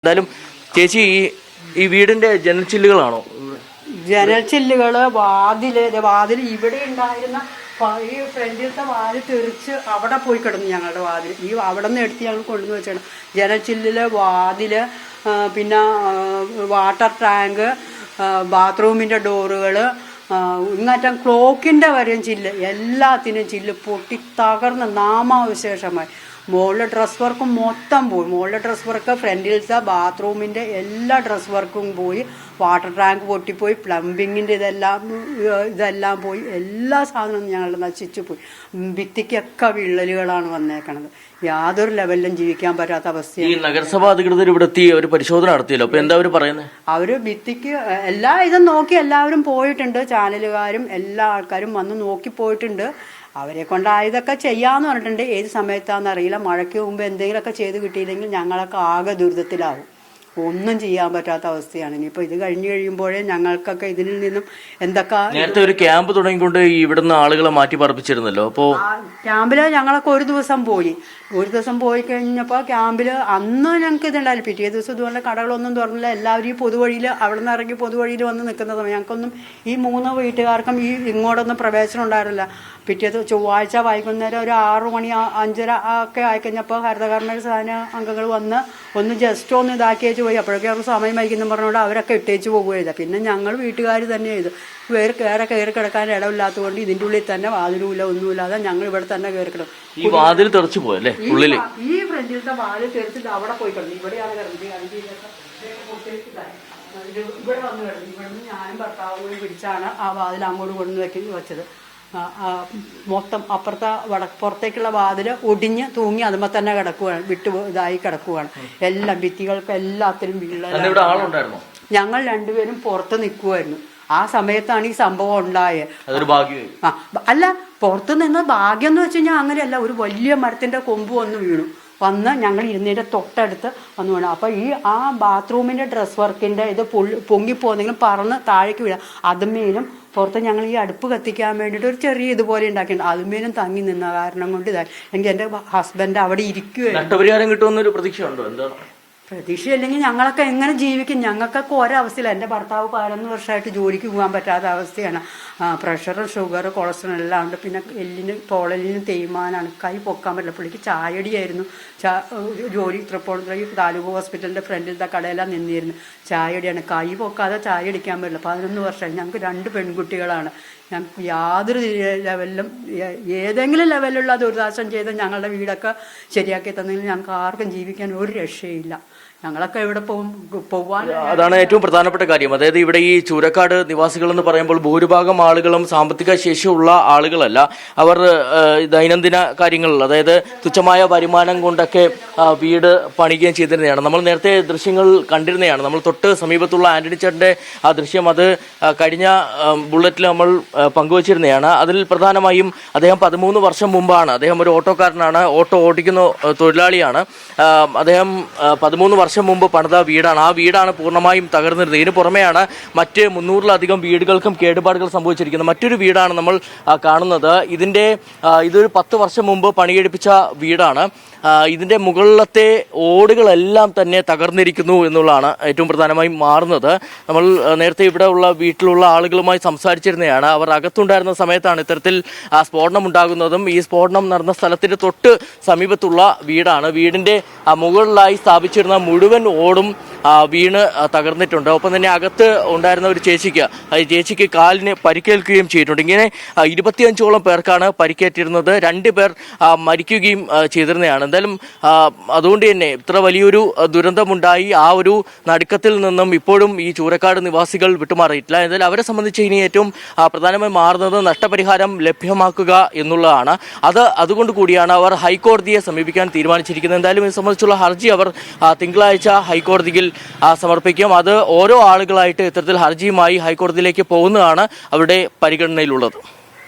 എന്തായാലും ചേച്ചി ഈ വീടിന്റെ ജനൽ ചില്ലുകളാണോ? ജനൽ ചില്ലുകള്, വാതിൽ ഇവിടെ ഉണ്ടായിരുന്ന ഈ ഫ്രണ്ടിലത്തെ വാതിൽ തെറിച്ച് അവിടെ പോയി കിടന്നു. ഞങ്ങളുടെ വാതിൽ അവിടെ നിന്ന് എടുത്ത് ഞങ്ങൾ കൊണ്ടുവന്ന് വെച്ചാണ്. ജനൽ ചില്ലില്, വാതില്, പിന്നെ വാട്ടർ ടാങ്ക്, ബാത്റൂമിൻ്റെ ഡോറുകൾ, ഇങ്ങറ്റം ക്ലോക്കിൻ്റെ വരെയും ചില്ല്, എല്ലാത്തിനും ചില്ല് പൊട്ടി തകർന്ന് നാമാവശേഷമായി. മുകളിലെ ഡ്രസ് വർക്കും മൊത്തം പോയി. മുകളിലെ ഡ്രസ് വർക്ക്, ഫ്രണ്ടിലത്തെ ബാത്റൂമിൻ്റെ എല്ലാ ഡ്രസ് വർക്കും പോയി. വാട്ടർ ടാങ്ക് പൊട്ടിപ്പോയി. പ്ലംബിങ്ങിൻ്റെ ഇതെല്ലാം പോയി. എല്ലാ സാധനവും ഞങ്ങളുടെ നശിച്ചു പോയി. ഭിത്തിക്കൊക്കെ വിള്ളലുകളാണ് വന്നേക്കണത്. യാതൊരു ലെവലിലും ജീവിക്കാൻ പറ്റാത്ത അവസ്ഥയാണ്. ഈ നഗരസഭാ അധികൃതർ ഇവിടെ എത്തി ഒരു പരിശോധന നടത്തിയല്ലോ, അപ്പൊ എന്താ അവര് പറയുന്നത്? അവര് ഭിത്തിക്ക് എല്ലാ ഇതും നോക്കി എല്ലാവരും പോയിട്ടുണ്ട്. ചാനലുകാരും എല്ലാ ആൾക്കാരും വന്ന് നോക്കി പോയിട്ടുണ്ട്. അവരെ കൊണ്ട് ഇതൊക്കെ ചെയ്യാമെന്ന് പറഞ്ഞിട്ടുണ്ട്. ഏത് സമയത്താണെന്ന് അറിയില്ല. മഴയ്ക്ക് മുമ്പ് എന്തെങ്കിലുമൊക്കെ ചെയ്ത് കിട്ടിയില്ലെങ്കിൽ ഞങ്ങളൊക്കെ ആകെ ദുരിതത്തിലാവും. ഒന്നും ചെയ്യാൻ പറ്റാത്ത അവസ്ഥയാണ്. ഇനിയിപ്പോൾ ഇത് കഴിഞ്ഞ് കഴിയുമ്പോഴേ ഞങ്ങൾക്കൊക്കെ ഇതിൽ നിന്നും എന്തൊക്കെ. നേരത്തെ ഒരു ക്യാമ്പ് തുടങ്ങിക്കൊണ്ട് ഇവിടുന്ന് ആളുകളെ മാറ്റി പാർപ്പിച്ചിരുന്നല്ലോ. അപ്പോൾ ക്യാമ്പിൽ ഞങ്ങളൊക്കെ ഒരു ദിവസം പോയി കഴിഞ്ഞപ്പോൾ ക്യാമ്പിൽ അന്ന് ഞങ്ങൾക്ക് ഇതുണ്ടായില്ല. പിറ്റേ ദിവസം ഇതുപോലെ കടകളൊന്നും തുറന്നില്ല. എല്ലാവരും ഈ പൊതുവഴിയിൽ അവിടെ നിന്ന് ഇറങ്ങി പൊതുവഴിയിൽ വന്ന് നിൽക്കുന്ന സമയം ഞങ്ങൾക്കൊന്നും ഈ 3 വീട്ടുകാർക്കും ഇങ്ങോട്ടൊന്നും പ്രവേശനം ഉണ്ടായിരുന്നില്ല. പിറ്റേ ചൊവ്വാഴ്ച വൈകുന്നേരം ഒരു 6 മണി 5:30 ഒക്കെ ആയിക്കഴിഞ്ഞപ്പോൾ ഹരിതകർമ്മ സേന അംഗങ്ങൾ വന്ന് ഒന്ന് ജസ്റ്റ് ഒന്ന് ഇതാക്കിയേച്ച് പോയി. അപ്പോഴൊക്കെ അവർക്ക് സമയം വൈകുന്നു പറഞ്ഞുകൊണ്ട് അവരൊക്കെ ഇട്ടേച്ച് പോകുകയില്ല. പിന്നെ ഞങ്ങൾ വീട്ടുകാർ തന്നെ ചെയ്തു. കയറി കിടക്കാൻ ഇടമില്ലാത്തതുകൊണ്ട് ഇതിൻ്റെ ഉള്ളിൽ തന്നെ വാതിലുമില്ല, ഒന്നുമില്ലാതെ ഞങ്ങൾ ഇവിടെ തന്നെ കയറി കിടക്കും. ഈ വാതിൽ തെറിച്ചു പോയല്ലേ ഉള്ളിൽ? ഈ ഫ്രണ്ടിലത്തെ വാതിൽ തെറിച്ചിട്ട് അവിടെ പോയി കിടന്നു. ഇവിടെയാണ് കിടന്നത്. ഇവിടെ വന്ന് കിടന്നു. ഇവിടുന്ന് ഞാനും ഭർത്താവും പിടിച്ചാണ് ആ വാതിൽ അങ്ങോട്ട് കൊണ്ടുവന്ന് വെച്ചത്. മൊത്തം അപ്പുറത്തെ പുറത്തേക്കുള്ള വാതിൽ ഒടിഞ്ഞ് തൂങ്ങി അതുമ്പോൾ തന്നെ കിടക്കുകയാണ്. ഇതായി കിടക്കുകയാണ്. എല്ലാം ഭിത്തികൾക്ക് എല്ലാത്തിനും വീഴ. ഞങ്ങൾ രണ്ടുപേരും പുറത്ത് നിൽക്കുമായിരുന്നു. ആ സമയത്താണ് ഈ സംഭവം ഉണ്ടായത്. അല്ല, പുറത്ത് നിന്ന് ഭാഗ്യം എന്ന് വെച്ച് കഴിഞ്ഞാൽ അങ്ങനെയല്ല. ഒരു വലിയ മരത്തിന്റെ കൊമ്പ് വന്ന് ഞങ്ങൾ ഇരുന്നതിൻ്റെ തൊട്ടടുത്ത് വന്നു വീണു. അപ്പോൾ ആ ബാത്റൂമിൻ്റെ ഡ്രസ് വർക്കിൻ്റെ ഇത് പൊങ്ങിപ്പോന്നെങ്കിലും പറന്ന് താഴേക്ക് വീഴാം. അതുമേലും പുറത്ത് ഞങ്ങൾ ഈ അടുപ്പ് കത്തിക്കാൻ വേണ്ടിയിട്ട് ഒരു ചെറിയ ഇതുപോലെ ഉണ്ടാക്കിയിട്ടുണ്ട്. അതുമേലും തങ്ങി നിന്ന കാരണം കൊണ്ട് ഇതായി. എനിക്ക് എൻ്റെ ഹസ്ബൻഡ് അവിടെ ഇരിക്കുകയായിരുന്നു. പ്രതീക്ഷയില്ലെങ്കിൽ ഞങ്ങളൊക്കെ എങ്ങനെ ജീവിക്കും? ഞങ്ങൾക്കൊക്കെ ഒരവസ്ഥയില്ല. എൻ്റെ ഭർത്താവ് 11 വർഷമായിട്ട് ജോലിക്ക് പോകാൻ പറ്റാത്ത അവസ്ഥയാണ്. പ്രഷർ, ഷുഗർ, കൊളസ്ട്രോൾ എല്ലാം ഉണ്ട്. പിന്നെ തോളലിന് തേയ്മാനാണ്. കൈ പൊക്കാൻ പറ്റില്ല. പുള്ളിക്ക് ചായടിയായിരുന്നു. ജോലി തൃപ്പൂണിത്തുറ താലൂക്ക് ഹോസ്പിറ്റലിൻ്റെ ഫ്രണ്ടിലത്തെ കടയെല്ലാം നിന്നിരുന്നു. ചായടിയാണ്. കൈ പൊക്കാതെ ചായ അടിക്കാൻ പറ്റില്ല. 11 വർഷമായി. ഞങ്ങൾക്ക് 2 പെൺകുട്ടികളാണ്. ഞങ്ങൾക്ക് യാതൊരു ലെവലിലും ഏതെങ്കിലും ലെവലിലുള്ള ദുരിതാശ്വാസം ചെയ്ത് ഞങ്ങളുടെ വീടൊക്കെ ശരിയാക്കി തന്നെങ്കിൽ ഞങ്ങൾക്ക് ആർക്കും ജീവിക്കാൻ ഒരു രക്ഷയില്ല. ഞങ്ങളൊക്കെ ഇവിടെ പോവാൻ അതാണ് ഏറ്റവും പ്രധാനപ്പെട്ട കാര്യം. അതായത് ഇവിടെ ഈ ചൂരക്കാട് നിവാസികൾ എന്ന് പറയുമ്പോൾ ഭൂരിഭാഗം ആളുകളും സാമ്പത്തിക ശേഷിയുള്ള ആളുകളല്ല. അവർ ദൈനംദിന കാര്യങ്ങളിൽ, അതായത് തുച്ഛമായ വരുമാനം കൊണ്ടൊക്കെ വീട് പണിയുകയും ചെയ്തിരുന്നതാണ്. നമ്മൾ നേരത്തെ ദൃശ്യങ്ങൾ കണ്ടിരുന്നതാണ്. നമ്മൾ തൊട്ട് സമീപത്തുള്ള ആന്റണി ചേട്ടന്റെ ആ ദൃശ്യം അത് കഴിഞ്ഞ ബുള്ളറ്റിൽ നമ്മൾ പങ്കുവച്ചിരുന്നതാണ്. അതിൽ പ്രധാനമായും അദ്ദേഹം 13 വർഷം മുമ്പാണ്, അദ്ദേഹം ഒരു ഓട്ടോക്കാരനാണ്, ഓട്ടോ ഓടിക്കുന്ന തൊഴിലാളിയാണ്. അദ്ദേഹം 13 വർഷം മുമ്പ് പണിത വീടാണ്. ആ വീടാണ് പൂർണ്ണമായും തകർന്നിരുന്നത്. ഇതിന് പുറമെയാണ് മറ്റ് 300-ലധികം വീടുകൾക്കും കേടുപാടുകൾ സംഭവിച്ചിരിക്കുന്നത്. മറ്റൊരു വീടാണ് നമ്മൾ കാണുന്നത്. ഇതൊരു 10 വർഷം മുമ്പ് പണിയെടുപ്പിച്ച വീടാണ്. ഇതിന്റെ മുകളിലത്തെ ഓടുകളെല്ലാം തന്നെ തകർന്നിരിക്കുന്നു എന്നുള്ളതാണ് ഏറ്റവും പ്രധാനമായും മാറുന്നത്. നമ്മൾ നേരത്തെ ഇവിടെ ഉള്ള വീട്ടിലുള്ള ആളുകളുമായി സംസാരിച്ചിരുന്നതാണ്. അവർ അകത്തുണ്ടായിരുന്ന സമയത്താണ് ഇത്തരത്തിൽ സ്ഫോടനം ഉണ്ടാകുന്നതും. ഈ സ്ഫോടനം നടന്ന സ്ഥലത്തിന് തൊട്ട് സമീപത്തുള്ള വീടാണ്. വീടിന്റെ മുകളിലായി സ്ഥാപിച്ചിരുന്ന മുഴുവൻ ഓടും വീണ് തകർന്നിട്ടുണ്ട്. ഒപ്പം തന്നെ അകത്ത് ഉണ്ടായിരുന്ന ഒരു ചേച്ചിക്ക് കാലിന് പരിക്കേൽക്കുകയും ചെയ്തിട്ടുണ്ട്. ഇങ്ങനെ 25ഓളം പേർക്കാണ് പരിക്കേറ്റിരുന്നത്. 2 പേർ മരിക്കുകയും ചെയ്തിരുന്നതാണ്. എന്തായാലും അതുകൊണ്ട് തന്നെ ഇത്ര വലിയൊരു ദുരന്തമുണ്ടായി. ആ ഒരു നടുക്കത്തിൽ നിന്നും ഇപ്പോഴും ഈ ചൂരക്കാട് നിവാസികൾ വിട്ടുമാറിയിട്ടില്ല. എന്തായാലും അവരെ സംബന്ധിച്ച് ഇനി ഏറ്റവും പ്രധാനമായി മാറുന്നത് നഷ്ടപരിഹാരം ലഭ്യമാക്കുക എന്നുള്ളതാണ്. അതുകൊണ്ട് കൂടിയാണ് അവർ ഹൈക്കോടതിയെ സമീപിക്കാൻ തീരുമാനിച്ചിരിക്കുന്നത്. എന്തായാലും ഇത് സംബന്ധിച്ചുള്ള ഹർജി അവർ തിങ്കളാഴ്ച ഹൈക്കോടതിയിൽ സമർപ്പിക്കും. അത് ഓരോ ആളുകളായിട്ട് ഇത്തരത്തിൽ ഹർജിയുമായി ഹൈക്കോടതിയിലേക്ക് പോകുന്നതാണ് അവരുടെ പരിഗണനയിലുള്ളത്.